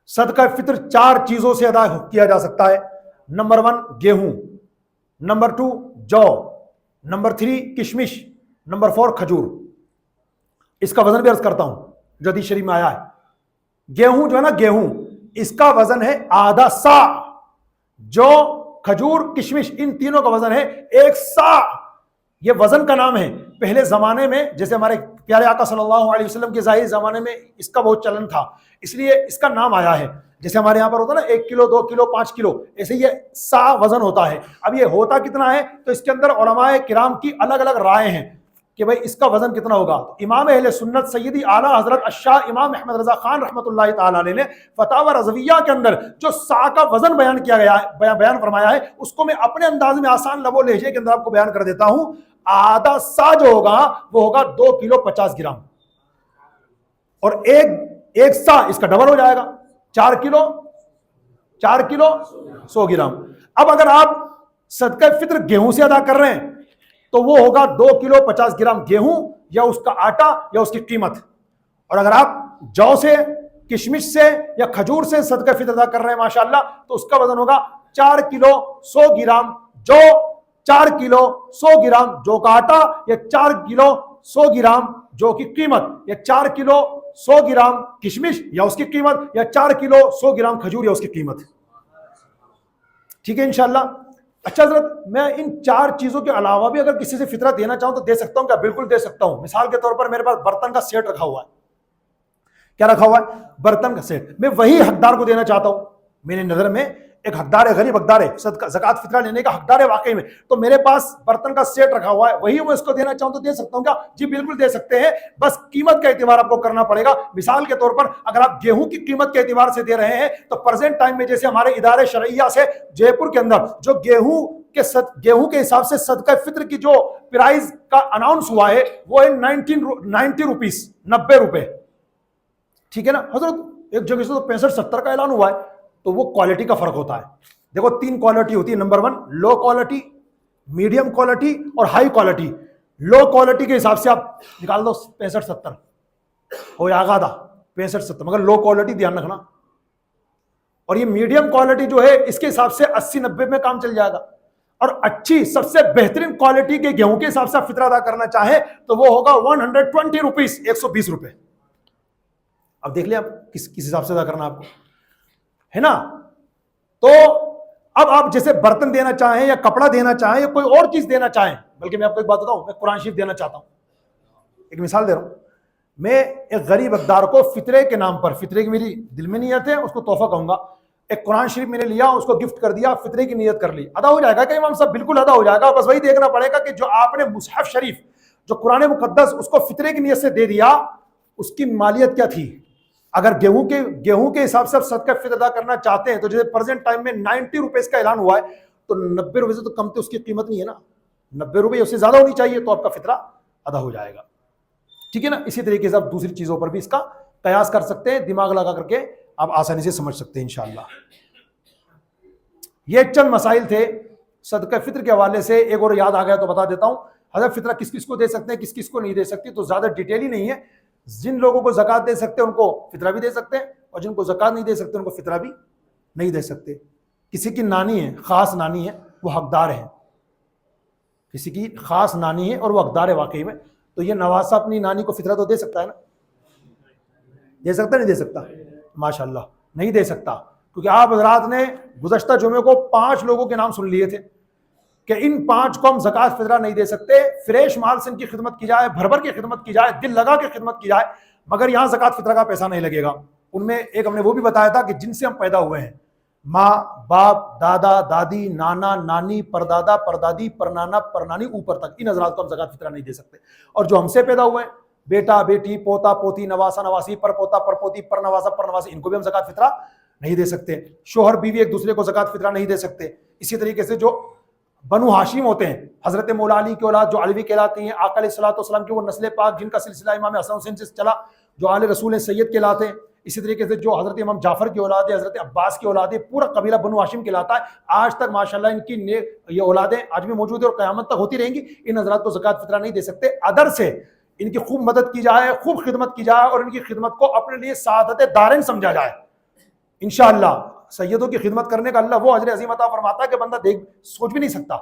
صدقہ فطر 4 چیزوں سے ادا کیا جا سکتا ہے. نمبر 1 گیہوں، نمبر 2 جو، نمبر 3 کشمش، نمبر 4 کھجور. اس کا وزن بھی عرض کرتا ہوں جو حدیث شریف میں آیا ہے. گیہوں جو ہے نا، گیہوں اس کا وزن ہے آدھا سا، جو کھجور کشمش ان تینوں کا وزن ہے 1 سا. یہ وزن کا نام ہے. پہلے زمانے میں جیسے ہمارے پیارے آقا صلی اللہ علیہ وسلم کے ظاہری زمانے میں اس کا بہت چلن تھا، اس لیے اس کا نام آیا ہے. جیسے ہمارے یہاں پر ہوتا ہے نا 1 کلو 2 کلو 5 کلو، ایسے یہ سا وزن ہوتا ہے. اب یہ ہوتا کتنا ہے تو اس کے اندر علماء کرام کی الگ الگ رائے ہیں کہ بھئی اس کا وزن کتنا ہوگا. امام اہل سنت سیدی اعلیٰ حضرت الشاہ امام احمد رضا خان رحمۃ اللہ تعالی علیہ نے فتاوی رضویہ کے اندر جو سا کا وزن بیان کیا گیا ہے، بیان فرمایا ہے، اس کو میں اپنے انداز میں آسان لب و لہجے کے اندر آپ کو بیان کر دیتا ہوں. آدھا سا جو ہوگا وہ ہوگا 2 کلو 50 گرام، اور ایک سا اس کا ڈبل ہو جائے گا، 4 کلو 100 گرام. اب اگر آپ صدقہ فطر گیہوں سے ادا کر رہے ہیں تو وہ ہوگا 2 کلو 50 گرام گیہوں یا اس کا آٹا یا اس کی قیمت. اور اگر آپ جو سے، کشمش سے یا کھجور سے صدقہ فطر ادا کر رہے ہیں ماشاءاللہ تو اس کا وزن ہوگا 4 کلو 100 گرام جو، 4 کلو 100 گرام جو کا آٹا، یا 4 کلو 100 گرام جو کی قیمت، یا 4 کلو 100 گرام کشمش یا اس کی قیمت، یا 4 کلو 100 گرام کھجور یا اس کی قیمت. ٹھیک ہے انشاءاللہ. اچھا حضرت میں ان 4 چیزوں کے علاوہ بھی اگر کسی سے فطرہ دینا چاہوں تو دے سکتا ہوں کیا؟ بالکل دے سکتا ہوں. مثال کے طور پر میرے پاس برتن کا سیٹ رکھا ہوا ہے. کیا رکھا ہوا ہے؟ برتن کا سیٹ. میں وہی حقدار کو دینا چاہتا ہوں. میری نظر میں ایک حقدار ہے، غریب حقدار ہے، صدقہ زکوٰۃ فطرہ لینے کا حقدار ہے واقعی میں، تو میرے پاس برتن کا سیٹ رکھا ہوا ہے، وہی میں اس کو دینا چاہوں تو دے سکتا ہوں کیا؟ جی بالکل دے سکتے ہیں. بس قیمت کا اعتبار آپ کو کرنا پڑے گا. مثال کے طور پر اگر آپ گیہوں کی قیمت کے اعتبار سے دے رہے ہیں تو پریزنٹ ٹائم میں جیسے ہمارے ادارے شرعیہ سے جے پور کے اندر جو گیہوں کے حساب سے صدقہ فطر کی جو پرائز کا اناؤنس ہوا ہے وہ ہے 90 روپیز، 90 روپے. ٹھیک ہے نا حضرت؟ ایک جگہ سے تو 65-70 کا اعلان ہوا ہے. تو وہ کوالٹی کا فرق ہوتا ہے. دیکھو 3 کوالٹی ہوتی ہے. Number 1 low quality, medium quality اور ہائی کوالٹی. لو کوالٹی کے حساب سے آپ نکال دو 65-70 ہو یا آگادا 65-70، مگر لو کوالٹی دھیان رکھنا. اور یہ میڈیم کوالٹی جو ہے اس کے حساب سے 80-90 میں کام چل جائے گا. اور اچھی سب سے بہترین کوالٹی کے گیہوں کے حساب سے آپ فطرہ ادا کرنا چاہیں تو وہ ہوگا 120 روپیز، 120 روپے. اب دیکھ لیں آپ کس حساب سے ادا کرنا آپ کو ہے نا. تو اب آپ جیسے برتن دینا چاہیں یا کپڑا دینا چاہیں یا کوئی اور چیز دینا چاہیں، بلکہ میں آپ کو ایک بات بتاؤں، میں قرآن شریف دینا چاہتا ہوں. ایک مثال دے رہا ہوں. میں ایک غریب حقدار کو فطرے کے نام پر، فطرے کی میری دل میں نیت ہے، اس کو تحفہ کہوں گا، ایک قرآن شریف میں نے لیا، اس کو گفٹ کر دیا، فطرے کی نیت کر لی. ادا ہو جائے گا کہ امام صاحب؟ بالکل ادا ہو جائے گا. بس وہی دیکھنا پڑے گا کہ جو آپ نے مصحف شریف، جو قرآن مقدس، اس کو فطرے کی نیت سے دے دیا، اس کی مالیت کیا تھی. اگر گیہوں کے حساب سے آپ صدقہ فطر ادا کرنا چاہتے ہیں تو جیسے پریزنٹ ٹائم میں 90 روپیز کا اعلان ہوا ہے تو 90 روپے سے تو کم تو اس کی قیمت نہیں ہے نا، 90 روپے اس سے زیادہ ہونی چاہیے تو آپ کا فطرہ ادا ہو جائے گا. ٹھیک ہے نا. اسی طریقے سے آپ دوسری چیزوں پر بھی اس کا قیاس کر سکتے ہیں، دماغ لگا کر کے آپ آسانی سے سمجھ سکتے ہیں انشاءاللہ. یہ چند مسائل تھے صدقہ فطر کے حوالے سے. ایک اور یاد آ گیا تو بتا دیتا ہوں. حضرت فطرہ کس کس کو دے سکتے ہیں، کس کس کو نہیں دے سکتے، تو زیادہ ڈیٹیل ہی نہیں ہے. جن لوگوں کو زکوٰۃ دے سکتے ہیں ان کو فطرہ بھی دے سکتے ہیں، اور جن کو زکوٰۃ نہیں دے سکتے ان کو فطرہ بھی نہیں دے سکتے. کسی کی نانی ہے، خاص نانی ہے، وہ حقدار ہے، کسی کی خاص نانی ہے اور وہ حقدار ہے واقعی میں، تو یہ نواسہ اپنی نانی کو فطرہ تو دے سکتا ہے نا؟ دے سکتا نہیں دے سکتا؟ ماشاءاللہ نہیں دے سکتا، کیونکہ آپ حضرات نے گزشتہ جمعے کو 5 لوگوں کے نام سن لیے تھے کہ ان 5 کو ہم زکوٰۃ فطرہ نہیں دے سکتے، فریش مال سے ان کی خدمت کی جائے، بھر بھر کی خدمت کی جائے، دل لگا کے خدمت کی جائے، مگر یہاں زکوٰۃ فطرہ کا پیسہ نہیں لگے گا۔ ان میں ایک ہم نے وہ بھی بتایا تھا کہ جن سے ہم پیدا ہوئے ہیں، ماں باپ دادا دادی نانا نانی پردادا پردادی پرنانا پرنانی اوپر تک، ان حضرات کو ہم زکوٰۃ فطرہ نہیں دے سکتے۔ اور جو ہم سے پیدا ہوئے ہیں، بیٹا بیٹی پوتا پوتی نواسا نواسی پر پوتا پر پوتی پر نواسا پر نواسی، ان کو بھی ہم زکوٰۃ فطرہ نہیں دے سکتے۔ شوہر بیوی ایک دوسرے کو زکوٰۃ فطرہ نہیں دے سکتے۔ اسی طریقے سے جو بنو ہاشم ہوتے ہیں، حضرت مولا علی کی اولاد جو علوی کہلاتی ہیں، آقا علیہ الصلوۃ والسلام کی وہ نسل پاک جن کا سلسلہ امام حسن حسین سے چلا، جو آل رسول سید کہلاتے ہیں۔ اسی طریقے سے جو حضرت امام جعفر کی اولاد ہے، حضرت عباس کی اولاد ہے، پورا قبیلہ بنو ہاشم کہلاتا ہے۔ آج تک ماشاءاللہ ان کی یہ اولادیں آج بھی موجود ہیں اور قیامت تک ہوتی رہیں گی۔ ان حضرات کو زکوٰۃ فطرہ نہیں دے سکتے۔ ادر سے ان کی خوب مدد کی جائے، خوب خدمت کی جائے، اور ان کی خدمت کو اپنے لیے سعادت دارین سمجھا جائے۔ انشاءاللہ سیدوں کی خدمت کرنے کا اللہ وہ اجر عظیم عطا فرماتا ہے کہ بندہ سوچ بھی نہیں سکتا،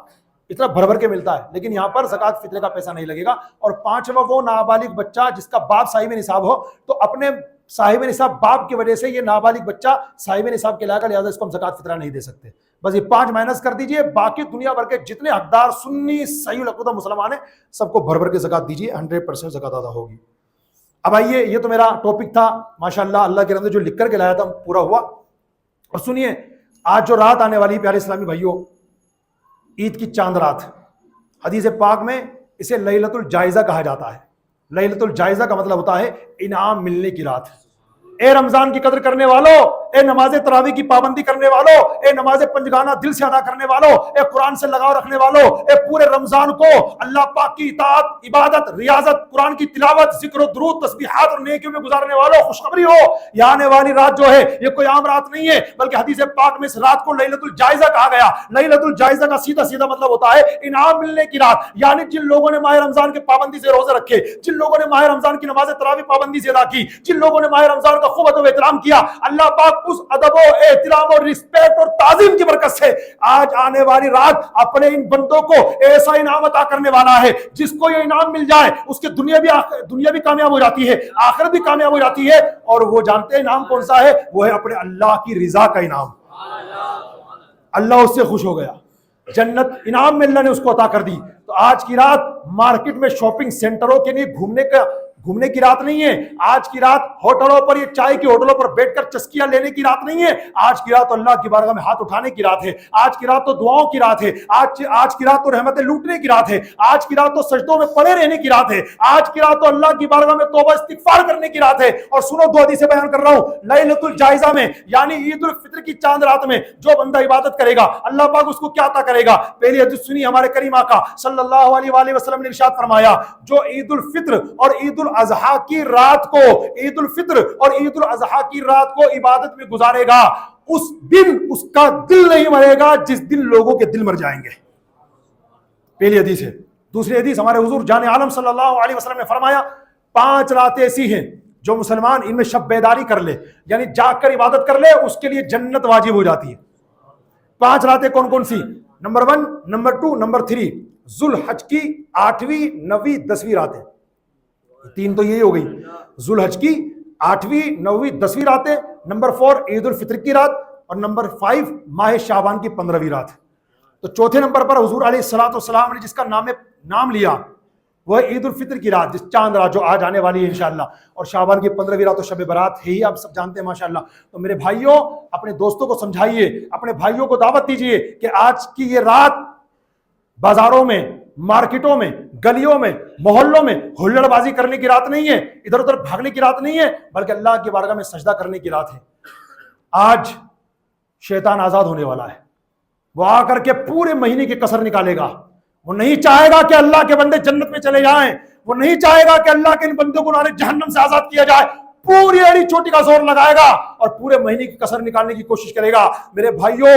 اتنا بھر بھر کے ملتا ہے۔ لیکن یہاں پر زکوٰۃ فطرے کا پیسہ نہیں لگے گا۔ اور 5واں وہ نابالغ بچہ جس کا باپ صاحب نصاب ہو، تو اپنے صاحب نصاب باپ کی وجہ سے یہ نابالغ بچہ صاحب نصاب کہلائے گا، لہٰذا اس کو ہم زکوٰۃ فطرہ نہیں دے سکتے۔ بس یہ 5 مائنس کر دیجئے، باقی دنیا بھر کے جتنے حقدار سنی صحیح العقیدہ مسلمان ہیں سب کو بھر بھر کے زکوٰۃ دیجئے، 100% زکوٰۃ ادا ہوگی۔ اب آئیے، یہ تو میرا ٹاپک تھا ماشاءاللہ، اللہ کے رحمت سے جو لکھ کر کے لایا تھا پورا ہوا۔ اور سنیے، آج جو رات آنے والی پیارے اسلامی بھائیوں، عید کی چاند رات، حدیث پاک میں اسے لیلۃ الجائزہ کہا جاتا ہے۔ لیلۃ الجائزہ کا مطلب ہوتا ہے انعام ملنے کی رات۔ اے رمضان کی قدر کرنے والوں، اے نماز تراویح کی پابندی کرنے والوں، اے نماز پنجگانہ دل سے ادا کرنے والوں، اے قرآن سے لگاؤ رکھنے والوں، اے پورے رمضان کو اللہ پاک کی اطاعت، عبادت، ریاضت، قرآن کی تلاوت، ذکر و درود، تسبیحات اور نیکیوں میں گزارنے والوں، خوشخبری ہو، یہ آنے والی رات جو ہے یہ کوئی عام رات نہیں ہے، بلکہ حدیث پاک میں اس رات کو لیلۃ الجائزہ کہا گیا۔ لیلۃ الجائزہ کا سیدھا سیدھا مطلب ہوتا ہے انعام ملنے کی رات، یعنی جن لوگوں نے ماہ رمضان کی پابندی سے روزے رکھے، جن لوگوں نے ماہ رمضان کی نماز تراویح پابندی سے ادا کی، جن لوگوں نے ماہ رمضان کا خوب ادب و احترام کیا، اللہ پاک اس ادب و احترام اور رسپیکٹ اور تعظیم کی برکت سے آج آنے والی رات اپنے ان بندوں کو ایسا انعام عطا کرنے والا ہے، جس کو یہ انعام مل جائے اس کی دنیا بھی کامیاب ہو جاتی ہے، آخرت بھی کامیاب ہو جاتی ہے۔ اور وہ جانتے ہیں انعام کون سا ہے؟ وہ ہے اپنے اللہ کی رضا کا انعام۔ اللہ اس سے خوش ہو گیا، جنت انعام میں اللہ نے اس کو عطا کر دی۔ تو آج کی رات مارکیٹ میں شاپنگ سینٹروں کے لیے گھومنے کی رات نہیں ہے، آج کی رات ہوٹلوں پر، یہ چائے کی ہوٹلوں پر بیٹھ کر چسکیاں لینے کی رات نہیں ہے، آج کی رات تو اللہ کی بارگاہ میں ہاتھ اٹھانے کی رات ہے، آج کی رات تو دعاؤں کی رات ہے، آج کی رات تو رحمتیں لوٹنے کی رات ہے، آج کی رات تو سجدوں میں پڑے رہنے کی رات ہے، آج کی رات تو اللہ کی بارگاہ میں توبہ استغفار کرنے کی رات ہے۔ اور سنو، 2 حدیثیں بیان کر رہا ہوں، لیلۃ الجائزہ میں یعنی عید الفطر کی چاند رات میں جو بندہ عبادت کرے گا اللہ پاک اس کو کیا عطا کرے گا۔ پہلی حدیث سنی، ہمارے کریم آقا صلی اللہ علیہ وآلہ وسلم نے ارشاد فرمایا، جو عید الفطر اور عید الاضحیٰ کی رات کو، عید الفطر اور عید الاضحیٰ کی رات کو عبادت میں گزارے گا، اس دن اس کا دل نہیں مرے گا جس دن لوگوں کے دل مر جائیں گے۔ پہلی حدیث ہے۔ دوسری حدیث، ہمارے حضور جان عالم صلی اللہ علیہ وسلم نے فرمایا، 5 راتیں ایسی ہیں جو مسلمان ان میں شب بیداری کر لے، یعنی جاگ کر عبادت کر لے، اس کے لیے جنت واجب ہو جاتی ہے۔ 5 راتیں کون کون سی؟ نمبر 1، نمبر 2، نمبر 3، ذوالحج کی 8ویں، 9ویں، 10ویں راتیں۔ 3 تو یہی ہو گئی، ذوالحج کی 8ویں، 9ویں، 10ویں راتیں، نمبر 4 عید الفطر کی رات، اور نمبر 5 ماہ شعبان کی 15ویں رات۔ تو چوتھے نمبر پر حضور علیہ الصلوۃ والسلام نے جس کا نام لیا وہ عید الفطر کی رات، جس چاند رات جو آج آنے والی ہے انشاءاللہ، اور شعبان کی 15ویں رات تو شب برات ہے ہی، آپ سب جانتے ہیں ماشاءاللہ۔ تو میرے بھائیوں، اپنے دوستوں کو سمجھائیے، اپنے بھائیوں کو دعوت دیجیے کہ آج کی یہ رات بازاروں میں، مارکیٹوں میں، گلیوں میں، محلوں میں ہلڑ بازی کرنے کی رات نہیں ہے، ادھر ادھر بھاگنے کی رات نہیں ہے، بلکہ اللہ کی بارگاہ میں سجدہ کرنے کی رات ہے۔ آج شیطان آزاد ہونے والا ہے، وہ آ کر کے پورے مہینے کی کسر نکالے گا۔ وہ نہیں چاہے گا کہ اللہ کے بندے جنت میں چلے جائیں، وہ نہیں چاہے گا کہ اللہ کے ان بندوں کو نارے جہنم سے آزاد کیا جائے، پوری ایڑی چوٹی کا زور لگائے گا اور پورے مہینے کی کسر نکالنے کی کوشش کرے گا۔ میرے بھائیوں،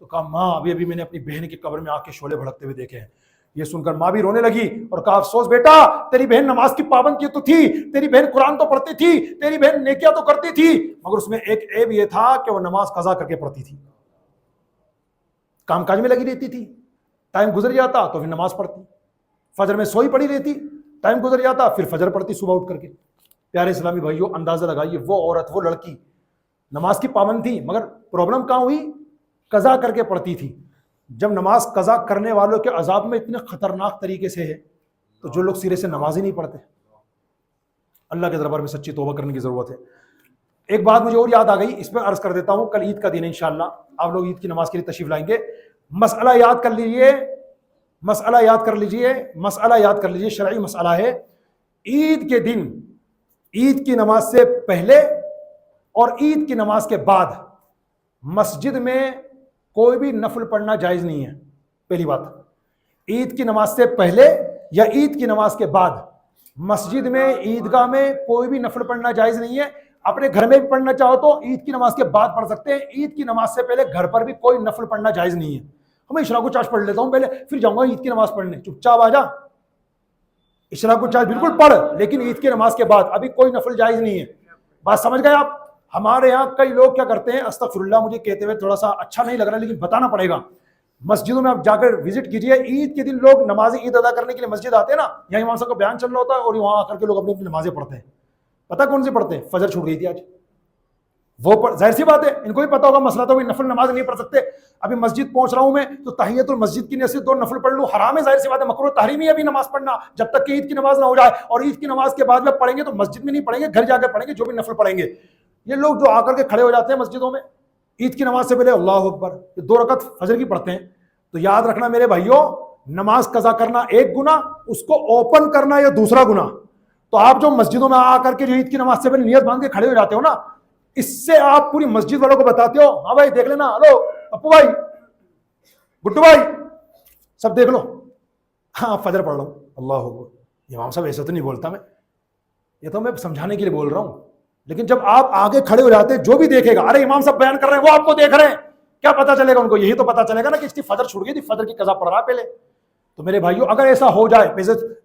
تو کہا ماں ابھی ابھی میں نے اپنی بہن کی قبر میں آ کے شعلے بھڑکتے ہوئے دیکھے ہیں. یہ سن کر ماں بھی رونے لگی اور کہا افسوس بیٹا، تیری بہن نماز کی پابند کی تو تھی، تیری بہن قرآن تو پڑھتی تھی، تیری بہن نیکیاں تو کرتی تھی، مگر اس میں ایک عیب یہ تھا کہ وہ نماز قضا کر کے پڑھتی تھی، کام کاج میں لگی رہتی تھی، ٹائم گزر جاتا تو پھر نماز پڑھتی، فجر میں سوئی پڑی رہتی، ٹائم گزر جاتا پھر فجر پڑھتی صبح اٹھ کر کے. پیارے اسلامی بھائیوں، اندازہ لگائیے وہ عورت، وہ لڑکی نماز کی پابند تھی مگر پرابلم کہاں ہوئی؟ قضا کر کے پڑھتی تھی. جب نماز قضا کرنے والوں کے عذاب میں اتنے خطرناک طریقے سے ہے تو جو لوگ سرے سے نماز ہی نہیں پڑھتے، اللہ کے دربار میں سچی توبہ کرنے کی ضرورت ہے. ایک بات مجھے اور یاد آ گئی، اس پہ عرض کر دیتا ہوں. کل عید کا دن ہے انشاءاللہ، آپ لوگ عید کی نماز کے لیے تشریف لائیں گے. مسئلہ یاد کر لیجئے، مسئلہ یاد کر لیجئے، مسئلہ یاد کر لیجئے، شرعی مسئلہ ہے. عید کے دن عید کی نماز سے پہلے اور عید کی نماز کے بعد مسجد میں کوئی بھی نفل پڑھنا جائز نہیں ہے. پہلی بات، عید کی نماز سے پہلے یا عید کی نماز کے بعد مسجد میں، عیدگاہ میں کوئی بھی نفل پڑھنا جائز نہیں ہے. اپنے گھر میں بھی پڑھنا چاہو تو عید کی نماز کے بعد پڑھ سکتے ہیں. عید کی نماز سے پہلے گھر پر بھی کوئی نفل پڑھنا جائز نہیں ہے. ہمیں اشراق و چاش پڑھ لیتا ہوں پہلے، پھر جاؤں گا عید کی نماز پڑھنے. چپ چاپ آ جا، اشراق و چاش بالکل پڑھ، لیکن عید کی نماز کے بعد ابھی کوئی نفل جائز نہیں ہے. بات سمجھ گئے آپ؟ ہمارے یہاں کئی لوگ کیا کرتے ہیں، استغفر اللہ، مجھے کہتے ہوئے تھوڑا سا اچھا نہیں لگ رہا لیکن بتانا پڑے گا. مسجدوں میں آپ جا کر وزٹ کیجئے، عید کے دن لوگ نماز عید ادا کرنے کے لیے مسجد آتے ہیں نا، یہاں امام صاحب کا بیان چل رہا ہوتا ہے اور وہاں آ کر کے لوگ اپنی اپنی نمازیں پڑھتے ہیں. پتہ کون سے پڑھتے ہیں؟ فجر چھوٹ گئی تھی آج، وہ ظاہر سی بات ہے ان کو بھی پتا ہوگا مسئلہ تو نفل نماز نہیں پڑھ سکتے. ابھی مسجد پہنچ رہا ہوں میں تو تحیت المسجد کی نیت سے 2 نفل پڑھ لوں، حرام ہے، ظاہر سی بات ہے، مکروہ تحریمی ہے ابھی نماز پڑھنا جب تک کہ عید کی نماز نہ ہو جائے. اور عید کی نماز کے بعد میں پڑھیں گے تو مسجد میں نہیں پڑھیں گے، گھر جا کے پڑھیں گے جو بھی نفل پڑھیں گے. یہ لوگ جو آ کر کے کھڑے ہو جاتے ہیں مسجدوں میں عید کی نماز سے پہلے، اللہ اکبر، 2 رکعت فجر کی پڑھتے ہیں. تو یاد رکھنا میرے بھائیوں، نماز قضا کرنا ایک گناہ، اس کو اوپن کرنا یہ دوسرا گناہ. تو آپ جو مسجدوں میں آ کر کے جو عید کی نماز سے پہلے نیت باندھ کے کھڑے ہو جاتے ہو نا، اس سے آپ پوری مسجد والوں کو بتاتے ہو، ہاں بھائی دیکھ لینا، ہلو پپو بھائی، گڈو بھائی، سب دیکھ لو، ہاں فجر پڑھ رہا ہوں. اللہ اکبر، امام صاحب ایسا تو نہیں بولتا میں، یہ تو میں سمجھانے کے لیے بول رہا ہوں. لیکن جب آپ آگے کھڑے ہو جاتے ہیں، جو بھی دیکھے گا، ارے امام صاحب بیان کر رہے ہیں، وہ آپ کو دیکھ رہے ہیں، کیا پتا چلے گا ان کو؟ یہی تو پتا چلے گا نا کہ اس کی فجر چھوٹ گئی تھی، فجر کی قضا پڑھ رہا پہلے. تو میرے بھائیوں، اگر ایسا ہو جائے،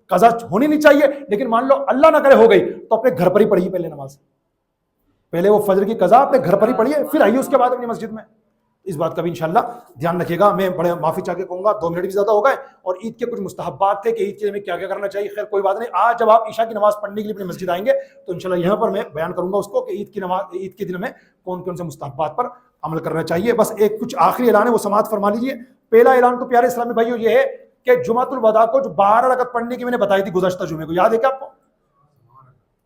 قضا ہونی نہیں چاہیے، لیکن مان لو اللہ نہ کرے ہو گئی، تو اپنے گھر پر ہی پڑھیے پہلے نماز. پہلے وہ فجر کی قضا اپنے گھر پر ہی پڑھیے، پھر آئیے اس کے بعد اپنی مسجد میں. اس بات کا بھی انشاءاللہ دھیان رکھیے گا. میں بڑے معافی چاہ کے کہوں گا 2 منٹ بھی زیادہ ہو گئے. اور عید کے کچھ مستحبات تھے کہ عید کے دن میں کیا کیا کرنا چاہیے. خیر کوئی بات نہیں، آج جب آپ عشاء کی نماز پڑھنے کے لیے اپنی مسجد آئیں گے تو انشاءاللہ یہاں پر میں بیان کروں گا اس کو کہ عید کے دن میں کون کون سے مستحبات پر عمل کرنا چاہیے. بس ایک کچھ آخری اعلان ہے، وہ سماعت فرما لیجیے. پہلا اعلان تو پیارے اسلامی بھائیوں یہ ہے کہ جمعۃ الوداع کو جو 12 رکعت پڑھنے کی میں نے بتائی تھی گزشتہ جمعے کو، یاد ہے کیا آپ کو؟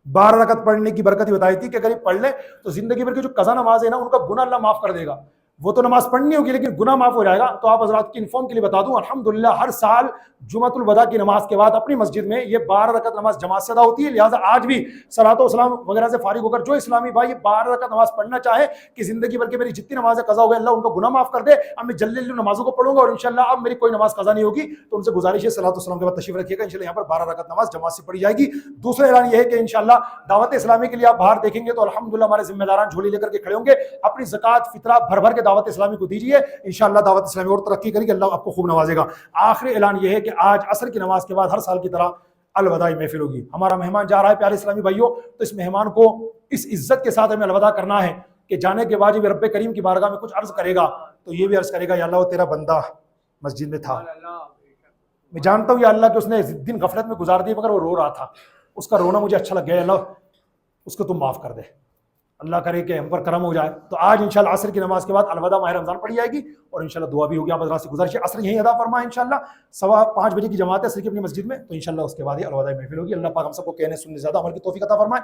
12 رکعت پڑھنے کی برکت ہی بتائی تھی کہ اگر یہ پڑھ لیں تو زندگی بھر کی جو قضا نماز ہے نا، ان کا گناہ اللہ معاف کر دے گا. وہ تو نماز پڑھنی ہوگی لیکن گناہ معاف ہو جائے گا. تو آپ حضرات کی انفارم کے لیے بتا دوں، الحمدللہ ہر سال جمعۃ الوداع کی نماز کے بعد اپنی مسجد میں یہ 12 رکعت نماز جماعت سے ادا ہوتی ہے. لہٰذا آج بھی صلاۃ و سلام وغیرہ سے فارغ ہو کر جو اسلامی بھائی 12 رکعت نماز پڑھنا چاہے کہ زندگی بھر کے میری جتنی نمازیں قضا ہو گئی اللہ ان کو گناہ معاف کر دے، اب میں جلدی نمازوں کو پڑھوں گا اور انشاءاللہ اب میری کوئی نماز قضا نہیں ہوگی. تو ان سے گزارش ہے صلاۃ و سلام کے بعد تشریف رکھیے گا، انشاءاللہ یہاں پر 12 رکعت نماز جماعت سے پڑھی جائے گی. دوسرا اعلان یہ ہے کہ انشاءاللہ دعوت اسلامی کے لیے آپ باہر دیکھیں گے تو الحمدللہ ہمارے ذمہ داران جھولی لے کر کے کھڑے ہوں گے. اپنی زکوٰۃ فطرہ بھر بھر کے دعوت اسلامی کو دیجیے، انشاءاللہ دعوت اسلامی اور ترقی کرے گی، اللہ آپ کو خوب نوازے گا. آخری اعلان یہ ہے کہ آج عصر کی نماز کے بعد ہر سال کی طرح الوداعی محفل ہوگی. ہمارا مہمان جا رہا ہے پیارے اسلامی بھائیوں، تو اس مہمان کو اس عزت کے ساتھ ہمیں الوداع کرنا ہے کہ جانے کے بعد جب رب کریم کی بارگاہ میں کچھ عرض کرے گا تو یہ بھی عرض کرے گا، یا اللہ وہ تیرا بندہ مسجد میں تھا، میں جانتا ہوں یا اللہ کہ اس نے دن غفلت میں گزار دی مگر وہ رو رہا تھا، اس کا رونا مجھے اچھا لگ گیا، اللہ اس کو تم معاف کر دے. اللہ کرے کہ ہم پر کرم ہو جائے. تو آج انشاءاللہ عصر کی نماز کے بعد الوداع ماہ رمضان پڑھی جائے گی اور انشاءاللہ دعا بھی ہوگی. آپ حضرات سے گزارش ہے عصر یہیں ادا فرمائیں انشاءاللہ. 5:15 بجے کی جماعت ہے عصر کی اپنی مسجد میں، تو انشاءاللہ اس کے بعد ہی الوداع محفل ہوگی. اللہ پاک ہم سب کو کہنے سننے زیادہ عمل کی توفیق عطا فرمائے.